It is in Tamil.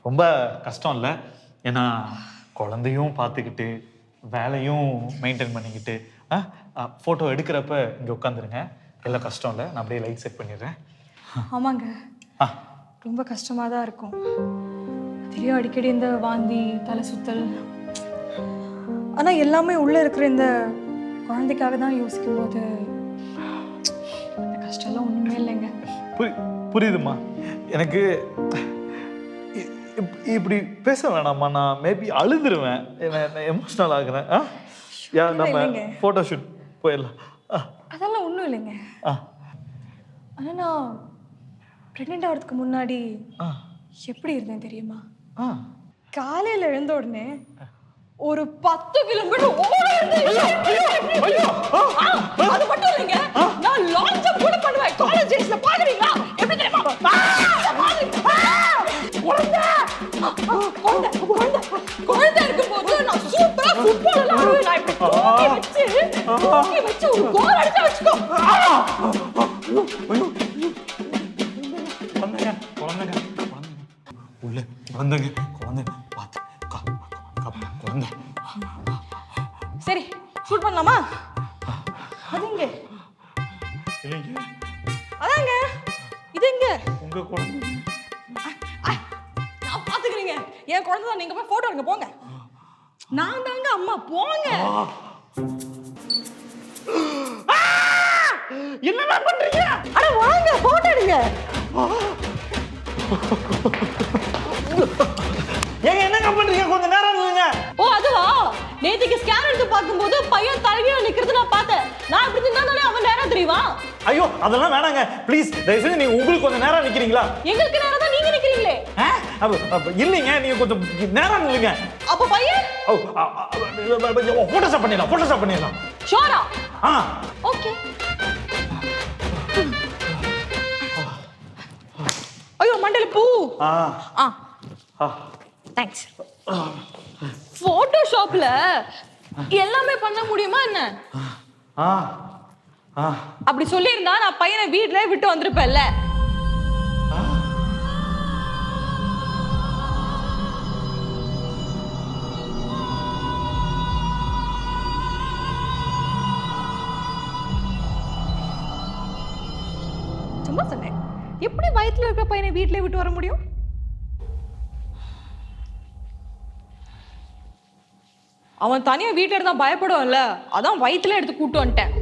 ரொம்ப கஷ்டம் இல்லை. ஏன்னா குழந்தையும் பார்த்துக்கிட்டு வேலையும் மெயின்டைன் பண்ணிக்கிட்டு ஃபோட்டோ எடுக்கிறப்ப இங்கே உட்காந்துருங்க. எல்லாம் கஷ்டம் இல்லை. நான் அப்படியே லைட் செட் பண்ணிடுறேன். ஆமாங்க, ரொம்ப கஷ்டமாக தான் இருக்கும். அதுலேயும் அடிக்கடி இந்த வாந்தி, தலை சுத்தல். ஆனால் எல்லாமே உள்ளே இருக்கிற இந்த குழந்தைக்காக தான் யோசிக்கும் போது அந்த கஷ்டம்லாம் ஒன்றுமே இல்லைங்க. புரியுதுமா எனக்கு. இப்படி பேச வேணாம்மா. நான் மேபி அழுதுருவேன், எமோஷனல் ஆகுறேன். நம்ம ஃபோட்டோ ஷூட் போயிடலாம். அதெல்லாம் ஒன்றும் இல்லைங்க. ஆனால் நான் ப்ரெக்னென்ட் ஆகிறதுக்கு முன்னாடி எப்படி இருந்தேன் தெரியுமா? காலையில் எழுந்த உடனே ஒரு 10 கிலோமீட்டர் அது மட்டும் இல்லைங்க, நான் லாங் ஜம்ப் கூட பண்ணுவேன். காலேஜ் டேஸ்ல பாக்குறீங்களா? எப்படி தெரியுமா? குழந்தை இருக்கும்போது நான் சூப்பரா ஃபுட்பால் எல்லாம் ஆடுவேன். நான் இப்படி தூக்கி வச்சு ஒரு கோல் அடிச்சு வச்சுக்கோ. உள்ள குழந்தைங்க பார்த்து குழந்தை. சரி, ஷூட் பண்ணலாமா? அதுங்க அதாங்க இதுங்க உங்க குழந்தை. நான் பாத்துக்கிறீங்க. என் குழந்தை தான். நீங்க போய் போட்டோ எடுங்க போங்க. நான் தாங்க அம்மா, போங்க. என்னடா பண்றீங்க? அட வாங்க போட்டோ எடுங்க. ஏங்க என்னங்க பண்றீங்க? கொஞ்சம் நேரம் நில்லுங்க. ஓ அதுவா? நேத்திக்கு ஸ்கேன் எடுத்து பார்க்கும்போது பையன் தலைகீழ நிக்கிறது நான் பார்த்தேன். நான் இப்படி நின்னாலே அவன் நேரம் தெரியுமா? ஐயோ அதெல்லாம் வேணாங்க ப்ளீஸ். தயவு செஞ்சு நீங்க உங்களுக்கு கொஞ்சம் நேரம் நிக்கிறீங்களா? எங்களுக்கு நேரம் தான் நீங்க நிக்கிறீங்களே. இல்லைங்க, நீங்க கொஞ்சம் நேரம் நில்லுங்க. அப்ப பையன் போட்டோஷாப் பண்ணிடலாம். ஷோரா? ஓகே. ஐயோ மண்டல பூ. தேங்க்ஸ். போட்டோஷாப்ல எல்லாமே பண்ண முடியுமா என்ன? அப்படி சொல்லியிருந்தா நான் பையனை வீட்லயே விட்டு வந்திருப்பேன்ல. சும்மா சொன்னேன். எப்படி வயித்துல இருக்கிற பையனை வீட்லயே விட்டு வர முடியும்? அவன் தனியா வீட்டுல இருந்தா பயப்படுவான்ல, அதான் வயிற்றுல எடுத்து கூட்டு வந்துட்டேன்.